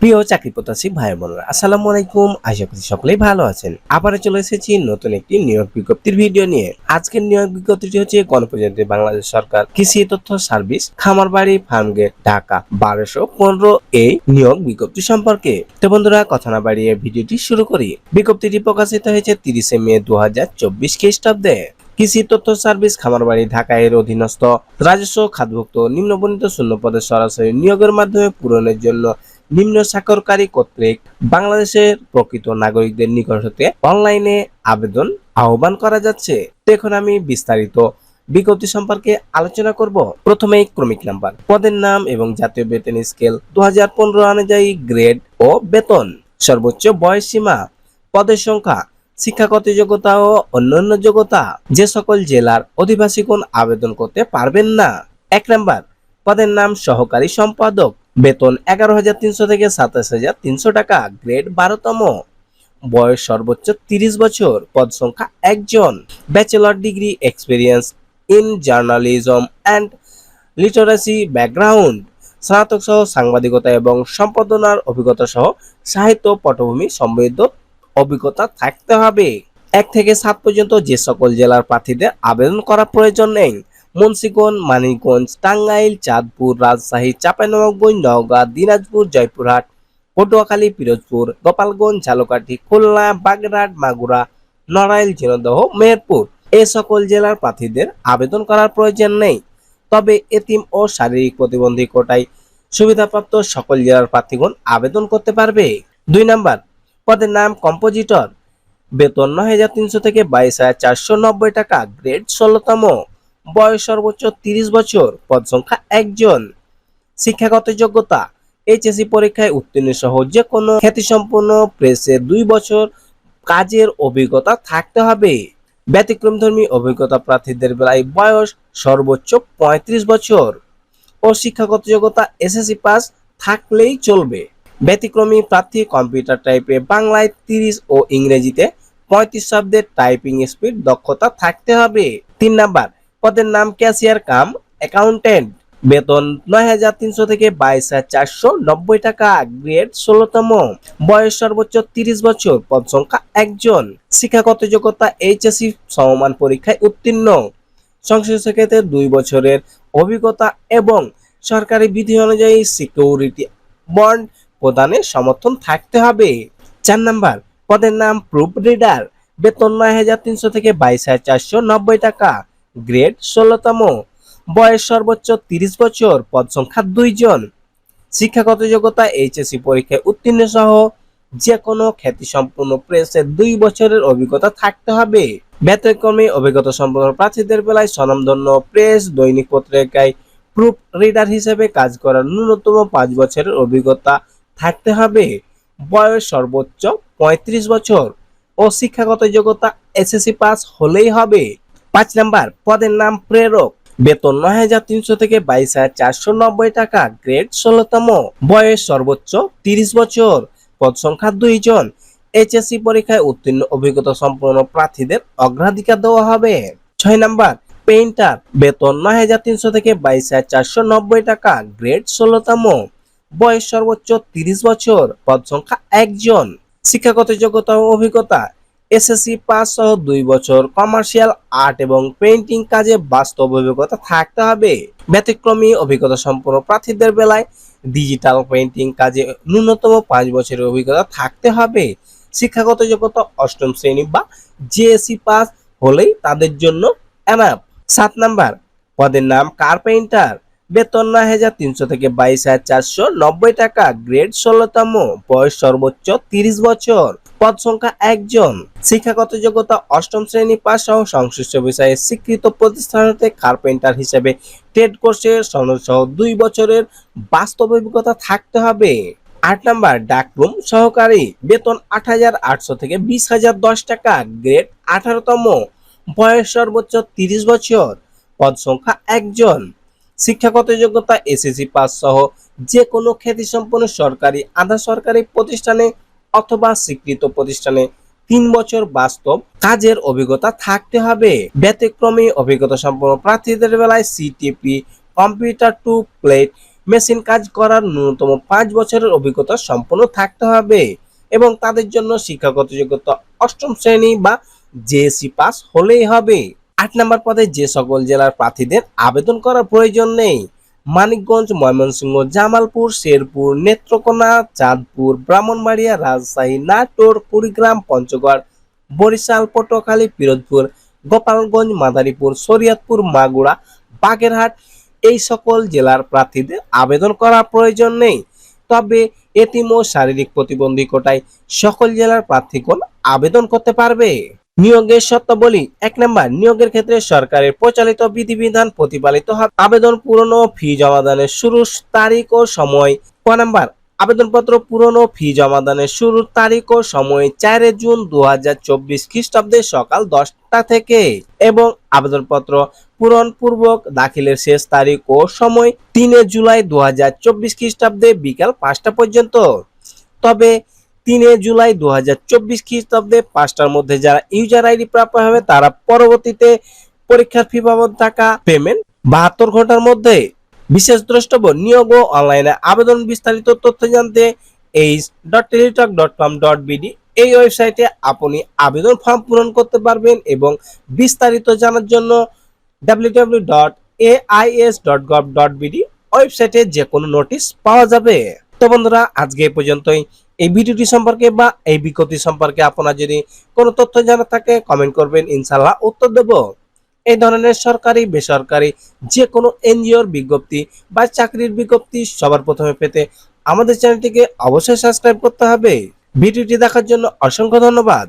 প্রিয় চাকরি প্রত্যাশী ভাই বোনেরা, আসসালামু আলাইকুম। আশা করি সকলেই ভালো আছেন। আবারও চলে এসেছি নতুন একটি নিয়োগ বিজ্ঞপ্তির ভিডিও নিয়ে। আজকের নিয়োগ বিজ্ঞপ্তিটি হচ্ছে গণপ্রজাতন্ত্রী বাংলাদেশ সরকার কৃষি তথ্য সার্ভিস, খামারবাড়ি, ফার্মগেট, ঢাকা 1215 এই নিয়োগ বিজ্ঞপ্তি সম্পর্কে। তো বন্ধুরা, কথা না বাড়িয়ে ভিডিওটি শুরু করি। বিজ্ঞপ্তিটি প্রকাশিত হয়েছে 30 মে 2024 খ্রিস্টাব্দে। কৃষি তথ্য সার্ভিস, খামারবাড়ি, ঢাকা এর অধীনস্থ রাজস্ব খাতভুক্ত নিম্নবর্ণিত শূন্য পদে সরাসরি নিয়োগের মাধ্যমে পূরণের জন্য নিম্ন স্বাক্ষরকারী কর্তৃক বাংলাদেশের প্রকৃত নাগরিকদের নিকট হতে অনলাইনে আবেদন আহ্বান করা যাচ্ছে। তো এখন আমি বিস্তারিত বিজ্ঞপ্তি সম্পর্কে আলোচনা করব। প্রথমেই ক্রমিক নাম্বার, পদের নাম এবং জাতীয় বেতন স্কেল 2015 অনুযায়ী গ্রেড ও বেতন, সর্বোচ্চ বয়স সীমা, পদের সংখ্যা, শিক্ষাগত যোগ্যতা ও অন্যান্য যোগ্যতা। যে সকল জেলার অধিবাসীগণ আবেদন করতে পারবেন না। 1 নাম্বার, পদের নাম সহকারী সম্পাদক, বেতন 11,300 থেকে 27,300 টাকা, গ্রেড 12তম, বয়স সর্বোচ্চ 30 বছর, পদ সংখ্যা 1 জন, bachelor degree experience in journalism and literacy background, স্নাতক সহ সাংবাদিকতা এবং সম্পাদনার অভিজ্ঞতা সহ সাহিত্য পটভূমি সমৃদ্ধ অভিজ্ঞতা থাকতে হবে। 1 থেকে 7 পর্যন্ত যে সকল জেলার প্রার্থীদের আবেদন করা প্রয়োজন নেই: মুন্সিগঞ্জ, মানিকগঞ্জ, টাঙ্গাইল, চাঁদপুর, রাজশাহী, চাঁপাইনবাবগঞ্জ, নওগাঁ, দিনাজপুর, জয়পুরহাট, পটুয়াখালী, পিরোজপুর, গোপালগঞ্জ, ঝালকাঠি, খুলনা, বাগেরহাট, মাগুরা, নড়াইল, ঝিনাইদহ, মেহেরপুর। এই সকল জেলার প্রার্থীদের আবেদন করার প্রয়োজন নেই। তবে এতিম ও শারীরিক প্রতিবন্ধী কোটায় সুবিধাপ্রাপ্ত সকল জেলার প্রার্থীগণ আবেদন করতে পারবে। 2 নাম্বার, পদের নাম কম্পোজিটর, বেতন 9,300 থেকে 22,490 টাকা, গ্রেড 16তম, বয়স সর্বোচ্চ 30 বছর, পদ সংখ্যা 1 জন, শিক্ষাগত যোগ্যতা এইচএসসি পরীক্ষায় উত্তীর্ণ সহ যে কোনো খ্যাতিসম্পন্ন প্রেসে 2 বছর কাজের অভিজ্ঞতা থাকতে হবে। ব্যতিক্রমধর্মী অভিজ্ঞতা প্রার্থীদের বেলায় বয়স সর্বোচ্চ 35 বছর ও শিক্ষাগত যোগ্যতা এসএসসি পাস থাকলেই চলবে। ব্যতিক্রমী প্রার্থী কম্পিউটার টাইপে বাংলায় 30 ও ইংরেজিতে 35 শব্দের টাইপিং স্পিড দক্ষতা থাকতে হবে। 3 নাম্বার, পদের নাম ক্যাশিয়ার কাম অ্যাকাউন্টেন্ট, বেতন 9,300 থেকে 22,490 টাকা, গ্রেড 16তম, বয়স সর্বোচ্চ 30 বছর, পদ সংখ্যা 1 জন, শিক্ষাগত যোগ্যতা এইচএসসি সমমান পরীক্ষায় উত্তীর্ণ, সংশ্লিষ্ট ক্ষেত্রে 2 বছরের অভিজ্ঞতা এবং সরকারি বিধি অনুযায়ী সিকিউরিটি বন্ড প্রদানের সমর্থন থাকতে হবে। 4 নাম্বার, পদের নাম প্রুফ রিডার, বেতন 9,300 থেকে 22,490 টাকা, গ্রেড 16তম, বয়স সর্বোচ্চ 30 বছর, পদ সংখ্যা 2 জন, শিক্ষাগত যোগ্যতা এইচএসসি পরীক্ষায় উত্তীর্ণ সহ যে কোনো খ্যাতিসম্পন্ন প্রেসে 2 বছরের অভিজ্ঞতা থাকতে হবে। ব্যতিক্রমী অভিজ্ঞতা সম্পন্ন প্রার্থীদের বেলায় স্বনামধন্য প্রেস দৈনিক পত্রিকায় প্রুফ রিডার হিসেবে কাজ করার ন্যূনতম 5 বছরের অভিজ্ঞতা থাকতে হবে। বয়স সর্বোচ্চ 35 বছর ও শিক্ষাগত যোগ্যতা এসএসসি পাস হলেই হবে। 5 নাম্বার, পদের নাম প্রেরক, বেতন 9,300 থেকে 22,490 টাকা, গ্রেড 16তম, বয়স সর্বোচ্চ 30 বছর, পদ সংখ্যা 2 জন, এইচএসসি পরীক্ষায় উত্তীর্ণ অভিজ্ঞতা সম্পন্ন প্রার্থীদের অগ্রাধিকার দেওয়া হবে। 6 নাম্বার, পেইন্টার, বেতন 9,300 থেকে 22,490 টাকা, গ্রেড 16তম, বয়স সর্বোচ্চ 30 বছর, পদ সংখ্যা 1 জন, শিক্ষাগত যোগ্যতা ও অভিজ্ঞতা এসএসসি পাস সহ 2 বছর কমার্শিয়াল আর্ট এবং পেইন্টিং কাজে বাস্তব অভিজ্ঞতা থাকতে হবে। ব্যতিক্রমী অভিজ্ঞতা সম্পন্ন প্রার্থীদের বেলায় ডিজিটাল পেইন্টিং কাজে ন্যূনতম 5 বছরের অভিজ্ঞতা থাকতে হবে। শিক্ষাগত যোগ্যতা 8ম শ্রেণী বা জেএসসি পাস হলেই তাদের জন্য এনাফ। 7 নাম্বার, পদের নাম কার্পেন্টার, বেতন 9,300 থেকে 22,490 টাকা, গ্রেড 16তম, বয়স সর্বোচ্চ 30 বছর, পদ সংখ্যা 1 জন, শিক্ষাগত যোগ্যতা 8ম শ্রেণী পাস সহ সংশ্লিষ্ট বিষয়ে স্বীকৃত প্রতিষ্ঠান হতে কার্পেন্টার হিসেবে ট্রেড কোর্সের সনদ সহ 2 বছরের বাস্তব অভিজ্ঞতা থাকতে হবে। 8 নাম্বার, ডাকরুম সহকারী, বেতন 8,800 থেকে 20,010 টাকা, গ্রেড 18তম, বয়স সর্বোচ্চ 30 বছর, পদ সংখ্যা 1 জন, শিক্ষাগত যোগ্যতা এসএসসি পাস সহ যে কোনো খ্যাতিসম্পন্ন সরকারি আধা সরকারি প্রতিষ্ঠানে অথবা স্বীকৃত প্রতিষ্ঠানে 3 বছর বাস্তব কাজের অভিজ্ঞতা থাকতে হবে। ব্যতিক্রমী অভিজ্ঞতা সম্পন্ন প্রার্থীদের বেলায় CTP, computer to plate machine কাজ করার ন্যূনতম 5 বছরের অভিজ্ঞতা সম্পন্ন থাকতে হবে এবং তাদের জন্য শিক্ষাগত যোগ্যতা অষ্টম শ্রেণী বা জেএসসি পাস হলেই হবে। 8 নম্বর পদে যে সকল জেলার প্রার্থীদের আবেদন করার প্রয়োজন নেই: মানিকগঞ্জ, ময়মনসিংহ, জামালপুর, শেরপুর, নেত্রকোনা, চাঁদপুর, ব্রাহ্মণবাড়িয়া, রাজশাহী, নাটোর, কুড়িগ্রাম, পঞ্চগড়, বরিশাল, পটুয়াখালী, পিরোজপুর, গোপালগঞ্জ, মাদারীপুর, শরীয়তপুর, মাগুরা, বাগেরহাট এই সকল জেলার প্রার্থীদের আবেদন করার প্রয়োজন নেই। তবে এতিম ও শারীরিক প্রতিবন্ধী কোটায় সকল জেলার প্রার্থীগণ আবেদন করতে পারবে। নিয়োগের শর্তাবলী: 1 নম্বর, নিয়োগের ক্ষেত্রে সরকারের প্রচলিত বিধিবিধান প্রতিপালিত হবে। আবেদন পূরণ ও ফি জমাদানের শুরুর তারিখ ও সময়: ক নম্বর, আবেদনপত্র পূরণ ও ফি জমাদানের শুরুর তারিখ ও সময় 4 জুন 2024 খ্রিস্টাব্দে সকাল 10টা থেকে এবং আবেদনপত্র পূরণ পূর্বক দাখিলের শেষ তারিখ ও সময় 3 জুলাই 2024 খ্রিস্টাব্দে বিকাল 5টা পর্যন্ত। তবে 3 জুলাই 2024 খ্রিস্টাব্দে 5টার মধ্যে যারা ইউজার আইডি প্রাপ্য হবে তারা পরবর্তীতে পরীক্ষার ফি বাবদ টাকা পেমেন্ট 72 ঘন্টার মধ্যে। বিশেষ দ্রষ্টব্য: নিয়োগ ও অনলাইনে আবেদন। বিস্তারিত তথ্য জানতে h.teletalk.com.bd এই ওয়েবসাইটে আপনি আবেদন ফর্ম পূরণ করতে পারবেন এবং বিস্তারিত জানার জন্য www.ais.gov.bd ওয়েবসাইটে যে কোনো নোটিশ পাওয়া যাবে। তো বন্ধুরা, আজকে এই পর্যন্তই। এই ভিডিওটি সম্পর্কে বা এই বিজ্ঞপ্তি সম্পর্কে আপনার যদি কোনো তথ্য জানা থাকে কমেন্ট করবেন, ইনশাআল্লাহ উত্তর দেব। এই ধরনের সরকারি বেসরকারি যে কোনো এনজিওর বিজ্ঞপ্তি বা চাকরির বিজ্ঞপ্তি সবার প্রথমে পেতে আমাদের চ্যানেলটিকে অবশ্যই সাবস্ক্রাইব করতে হবে। ভিডিওটি দেখার জন্য অসংখ্য ধন্যবাদ।